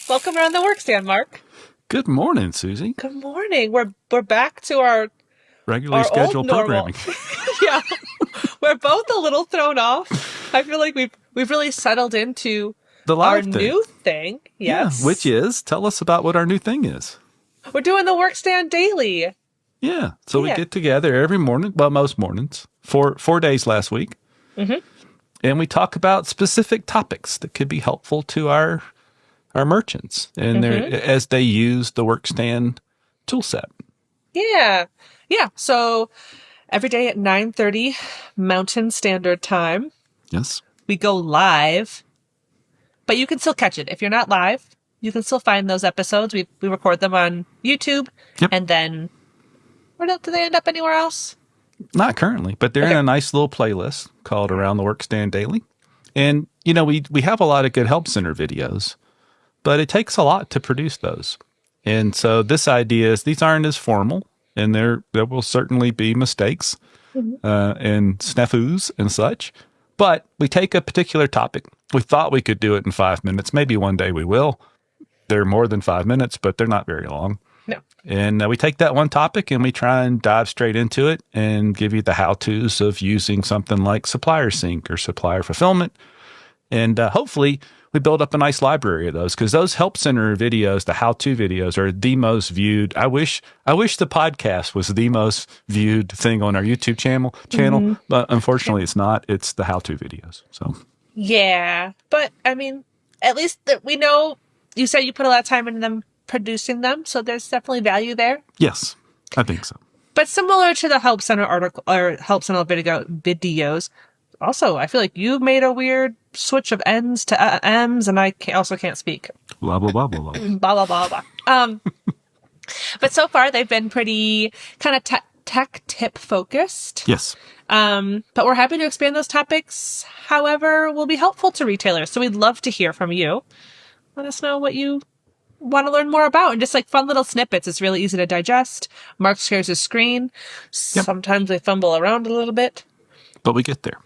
Welcome around the workstand, Mark. Good morning, Susie. Good morning. We're back to our regularly scheduled programming. Yeah, we're both a little thrown off. I feel like we've really settled into our new thing. Yes, yeah, which is tell us about what our new thing is. We're doing the Workstand Daily. Yeah, so we get together every morning. Well, most mornings. 4 days last week, and we talk about specific topics that could be helpful to our merchants and as they use the Workstand tool set. Yeah. So every day at 9:30 Mountain Standard Time. Yes. We go live, but you can still catch it. If you're not live, you can still find those episodes. We record them on YouTube, and then do they end up anywhere else? Not currently, but they're in a nice little playlist called Around the Workstand Daily. And, we have a lot of good Help Center videos, but it takes a lot to produce those. And so this idea is these aren't as formal, and there will certainly be mistakes and snafus and such. But we take a particular topic. We thought we could do it in 5 minutes. Maybe one day we will. They're more than 5 minutes, but they're not very long. No. And we take that one topic and we try and dive straight into it and give you the how-tos of using something like Supplier Sync or Supplier Fulfillment. And hopefully we build up a nice library of those, because those Help Center videos, the how-to videos, are the most viewed. I wish the podcast was the most viewed thing on our YouTube channel, but unfortunately it's not. It's the how-to videos. So yeah, but I mean, at least we know you said you put a lot of time into them producing them, so there's definitely value there. Yes, I think so. But similar to the Help Center article or Help Center videos, also I feel like you made a weird switch of N's to M's, and I also can't speak. Blah blah blah blah blah. Blah blah blah blah. But so far they've been pretty kind of tech tip focused. Yes. But we're happy to expand those topics. However, will be helpful to retailers. So we'd love to hear from you. Let us know what you want to learn more about, and just like fun little snippets. It's really easy to digest. Mark shares his screen. Yep. Sometimes we fumble around a little bit, but we get there.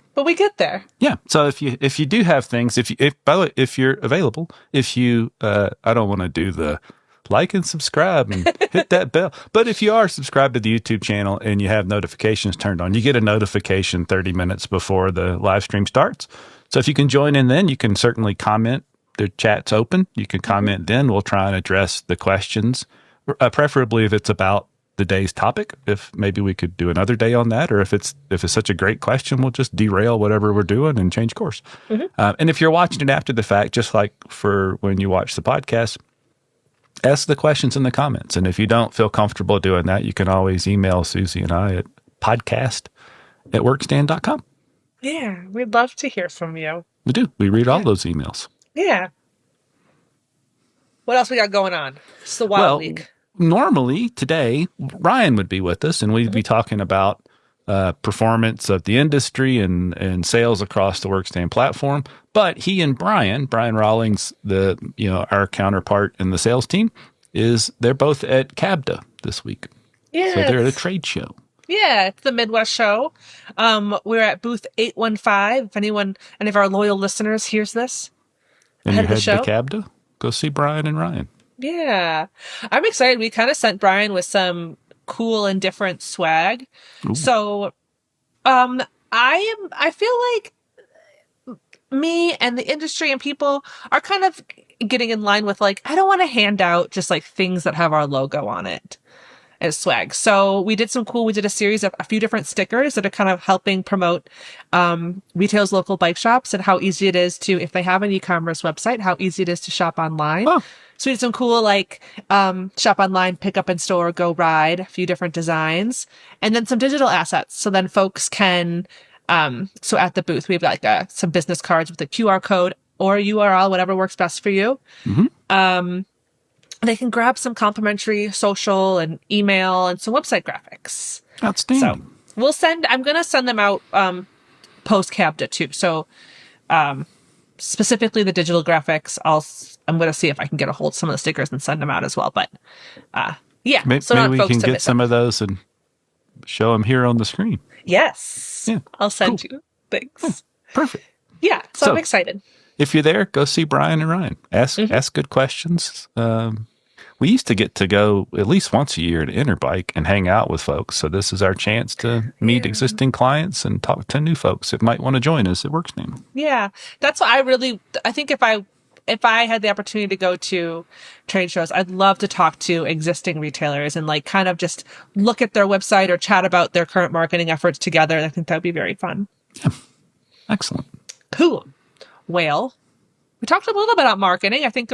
Yeah. So if you do have things, by the way, if you're available, I don't want to do the like and subscribe and hit that bell, but if you are subscribed to the YouTube channel and you have notifications turned on, you get a notification 30 minutes before the live stream starts. So if you can join in, then you can certainly comment. The chat's open. You can comment then. We'll try and address the questions, preferably if it's about the day's topic. If maybe we could do another day on that, or if it's such a great question, we'll just derail whatever we're doing and change course. And if you're watching it after the fact, just like for when you watch the podcast, ask the questions in the comments. And if you don't feel comfortable doing that, you can always email Susie and I at podcast@workstand.com. Yeah, we'd love to hear from you. We do. We read all those emails. Yeah. What else we got going on? It's the wild week. Normally today, Ryan would be with us, and we'd be talking about performance of the industry and sales across the Workstand platform. But he and Brian Rawlings, our counterpart in the sales team, they're both at CABDA this week. Yeah. So they're at a trade show. Yeah, it's the Midwest show. We're at booth 815. If any of our loyal listeners hears this, and you head to CABDA, go see Brian and Ryan. Yeah, I'm excited. We kind of sent Brian with some cool and different swag. Ooh. So, I feel like me and the industry and people are kind of getting in line with, like, I don't want to hand out just like things that have our logo on it as swag. So we did a series of a few different stickers that are kind of helping promote retail's local bike shops and how easy it is to, if they have an e-commerce website, how easy it is to shop online. Oh. So we did some cool, like, shop online, pick up in store, go ride, a few different designs, and then some digital assets. So then folks can, so at the booth, we have like some business cards with a QR code or a URL, whatever works best for you. They can grab some complimentary social and email and some website graphics. Outstanding. So I'm going to send them out post CABDA too. So specifically the digital graphics, I'm going to see if I can get a hold of some of the stickers and send them out as well. But yeah. Maybe we can get some of those and show them here on the screen. Yes. Yeah. I'll send you things. Perfect. Yeah. So I'm excited. if you're there, go see Brian and Ryan. Ask good questions. We used to get to go at least once a year to Interbike and hang out with folks. So this is our chance to meet existing clients and talk to new folks that might want to join us at Workstand. Yeah, that's what I think if I had the opportunity to go to trade shows, I'd love to talk to existing retailers and like kind of just look at their website or chat about their current marketing efforts together. I think that would be very fun. Yeah. Excellent. Cool. Well, we talked a little bit about marketing. I think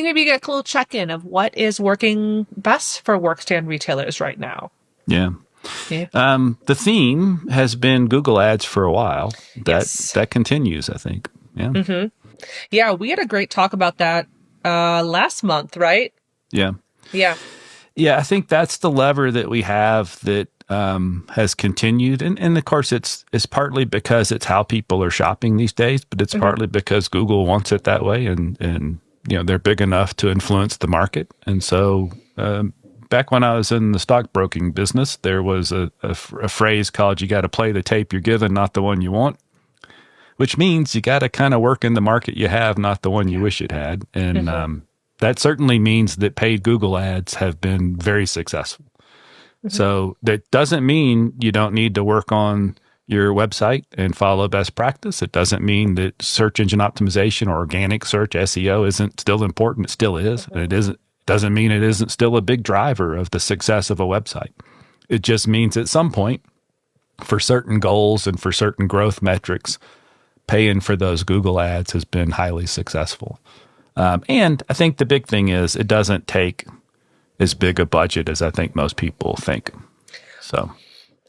maybe get a little check-in of what is working best for Workstand retailers right now. Yeah. The theme has been Google Ads for a while. That continues, I think. Yeah. Mm-hmm. Yeah, we had a great talk about that last month, right? Yeah. Yeah. Yeah, I think that's the lever that we have that has continued. And of course, it's partly because it's how people are shopping these days, but it's partly because Google wants it that way. And they're big enough to influence the market. And so back when I was in the stockbroking business, there was a phrase called, you got to play the tape you're given, not the one you want, which means you got to kind of work in the market you have, not the one you wish it had. And that certainly means that paid Google ads have been very successful. So that doesn't mean you don't need to work on your website and follow best practice. It doesn't mean that search engine optimization or organic search SEO isn't still important. It still is. And it doesn't mean it isn't still a big driver of the success of a website. It just means at some point, for certain goals and for certain growth metrics, paying for those Google ads has been highly successful. And I think the big thing is it doesn't take as big a budget as I think most people think. So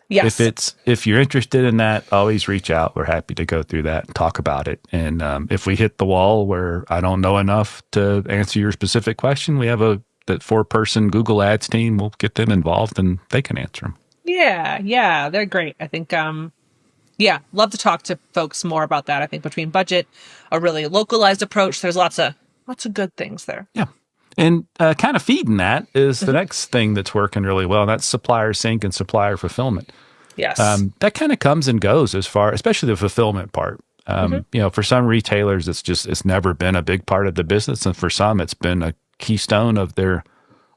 yes. If you're interested in that, always reach out. We're happy to go through that and talk about it. And if we hit the wall where I don't know enough to answer your specific question, we have that 4-person Google Ads team. We'll get them involved and they can answer them. Yeah, they're great. I think, love to talk to folks more about that. I think between budget, a really localized approach, there's lots of good things there. Yeah. And kind of feeding that is the next thing that's working really well. And that's supplier sync and supplier fulfillment. Yes. That kind of comes and goes especially the fulfillment part. For some retailers, it's never been a big part of the business. And for some, it's been a keystone of their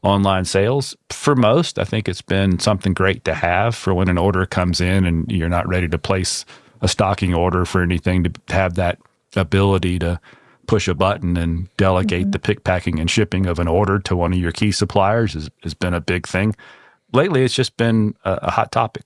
online sales. For most, I think it's been something great to have for when an order comes in and you're not ready to place a stocking order for anything, to have that ability to push a button and delegate the pick, packing, and shipping of an order to one of your key suppliers has been a big thing. Lately, it's just been a hot topic.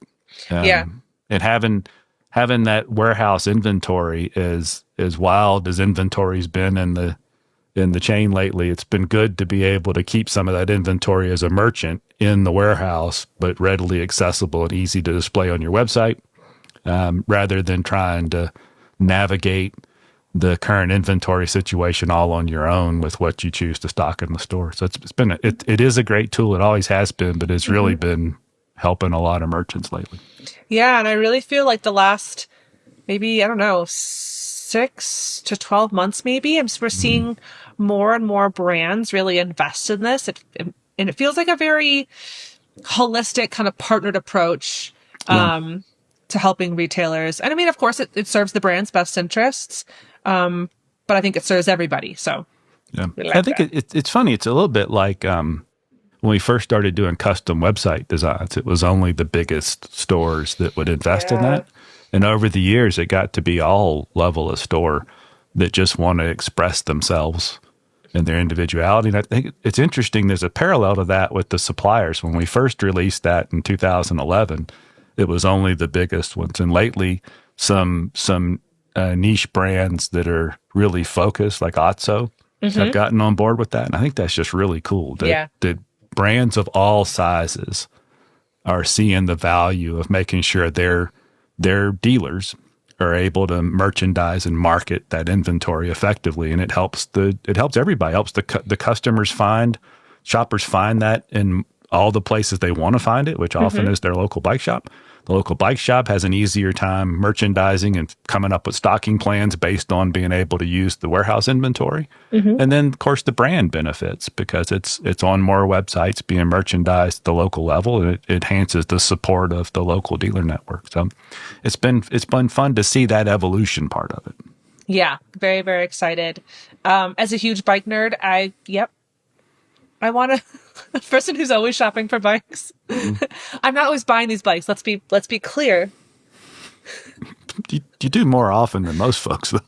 And having that warehouse inventory as wild as inventory's been in the chain lately, it's been good to be able to keep some of that inventory as a merchant in the warehouse, but readily accessible and easy to display on your website, rather than trying to navigate the current inventory situation all on your own with what you choose to stock in the store. So it is a great tool. It always has been, but it's really been helping a lot of merchants lately. Yeah. And I really feel like the last, maybe, I don't know, 6 to 12 months, maybe we're seeing more and more brands really invest in this. And it feels like a very holistic kind of partnered approach, to helping retailers. And I mean, of course it serves the brand's best interests. But I think it serves everybody. So yeah, I think it's funny. It's a little bit like when we first started doing custom website designs, it was only the biggest stores that would invest in that. And over the years, it got to be all level of store that just want to express themselves and their individuality. And I think it's interesting. There's a parallel to that with the suppliers. When we first released that in 2011, it was only the biggest ones. And lately, some niche brands that are really focused, like Otso, have gotten on board with that. And I think that's just really cool that brands of all sizes are seeing the value of making sure their dealers are able to merchandise and market that inventory effectively. And it helps everybody. It helps the customers shoppers find that in all the places they want to find it, which often is their local bike shop. The local bike shop has an easier time merchandising and coming up with stocking plans based on being able to use the warehouse inventory. And then, of course, the brand benefits because it's on more websites being merchandised at the local level, and it enhances the support of the local dealer network. So it's been fun to see that evolution part of it. Yeah, very, very excited. As a huge bike nerd, I want to a person who's always shopping for bikes. Mm. I'm not always buying these bikes. Let's be clear. You do more often than most folks, though.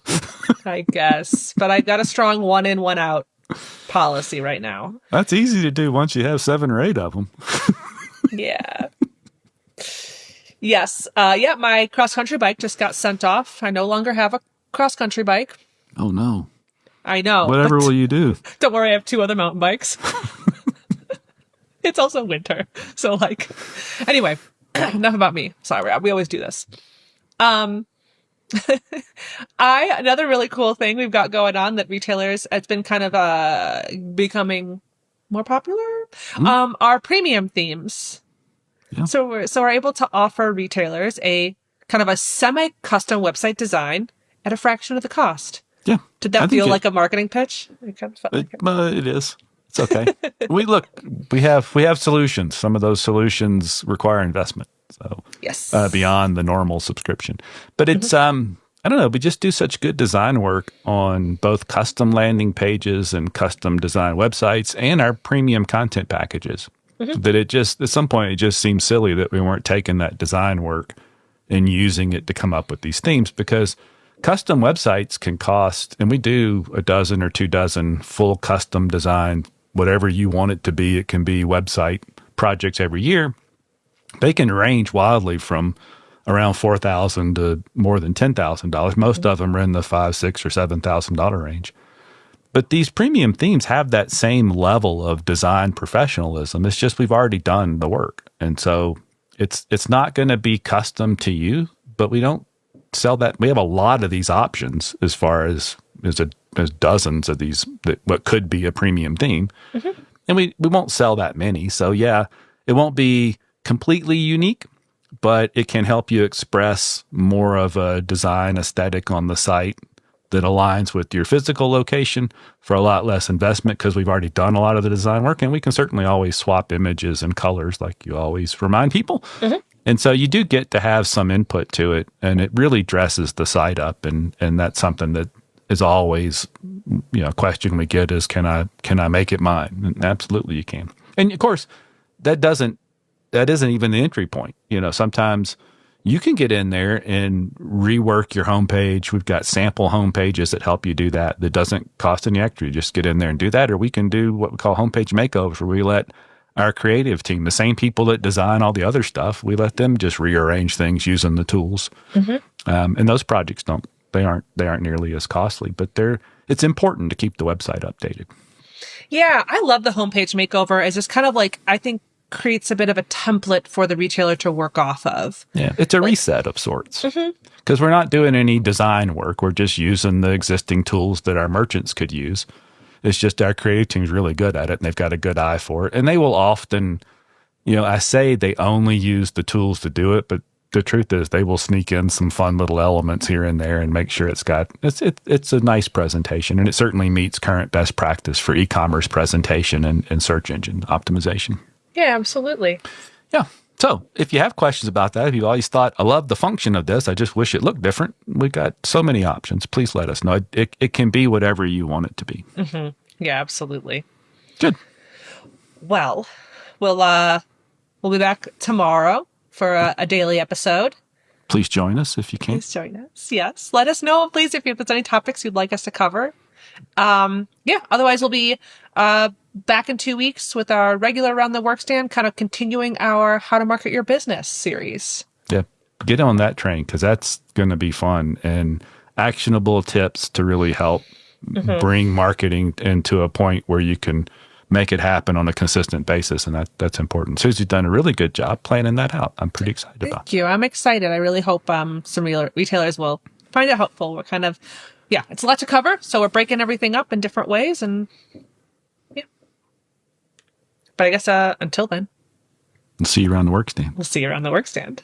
I guess, but I got a strong one in, one out policy right now. That's easy to do once you have 7 or 8 of them. Yeah. Yes. Yeah, my cross country bike just got sent off. I no longer have a cross country bike. Oh, no. I know. Whatever will you do? Don't worry, I have 2 other mountain bikes. It's also winter. So like anyway, enough about me. Sorry, we always do this. Um another really cool thing we've got going on that retailers it's been kind of becoming more popular. Are premium themes. Yeah. So we're able to offer retailers a kind of a semi-custom website design at a fraction of the cost. Yeah. Did that feel like a marketing pitch? It kind of felt like it. It is. It's okay. We have solutions. Some of those solutions require investment. So Yes. Beyond the normal subscription. But it's I don't know, we just do such good design work on both custom landing pages and custom design websites and our premium content packages that it just at some point it just seems silly that we weren't taking that design work and using it to come up with these themes, because custom websites can cost, and we do a dozen or 2 dozen full custom design, whatever you want it to be. It can be website projects every year. They can range wildly from around $4,000 to more than $10,000. Most of them are in the $5,000, $6,000, or $7,000 range. But these premium themes have that same level of design professionalism. It's just we've already done the work, and so it's not going to be custom to you. But we don't sell that. We have a lot of these options as far as dozens of these what could be a premium theme, and we won't sell that many. So yeah, it won't be completely unique, but it can help you express more of a design aesthetic on the site that aligns with your physical location for a lot less investment, because we've already done a lot of the design work, and we can certainly always swap images and colors like you always remind people. And so you do get to have some input to it, and it really dresses the site up. And that's something that is always, a question we get is, can I make it mine? And absolutely you can. And of course, that isn't even the entry point. Sometimes you can get in there and rework your homepage. We've got sample homepages that help you do that. That doesn't cost any extra. You just get in there and do that. Or we can do what we call homepage makeovers, where we let our creative team, the same people that design all the other stuff, we let them just rearrange things using the tools. And those projects aren't nearly as costly, but it's important to keep the website updated. Yeah, I love the homepage makeover as just kind of like, I think, creates a bit of a template for the retailer to work off of. Yeah, it's a reset of sorts. Because we're not doing any design work. We're just using the existing tools that our merchants could use. It's just our creative team's really good at it, and they've got a good eye for it. And they will often, I say they only use the tools to do it, but the truth is they will sneak in some fun little elements here and there and make sure it's a nice presentation. And it certainly meets current best practice for e-commerce presentation and search engine optimization. Yeah, absolutely. Yeah. So if you have questions about that, if you've always thought, I love the function of this, I just wish it looked different, we've got so many options. Please let us know. It can be whatever you want it to be. Yeah, absolutely. Good. Well, we'll be back tomorrow for a daily episode. Please join us if you can. Please join us. Yes. Let us know, please, if there's any topics you'd like us to cover. Otherwise we'll be back in 2 weeks with our regular Around the Workstand, kind of continuing our How to Market Your Business series. Yeah, get on that train, because that's going to be fun, and actionable tips to really help bring marketing into a point where you can make it happen on a consistent basis, and that's important. Susie's done a really good job planning that out. I'm pretty excited about it. Thank you. I'm excited. I really hope some retailers will find it helpful. We're kind of, it's a lot to cover, so we're breaking everything up in different ways, and but I guess until then, We'll see you around the workstand. We'll see you around the workstand.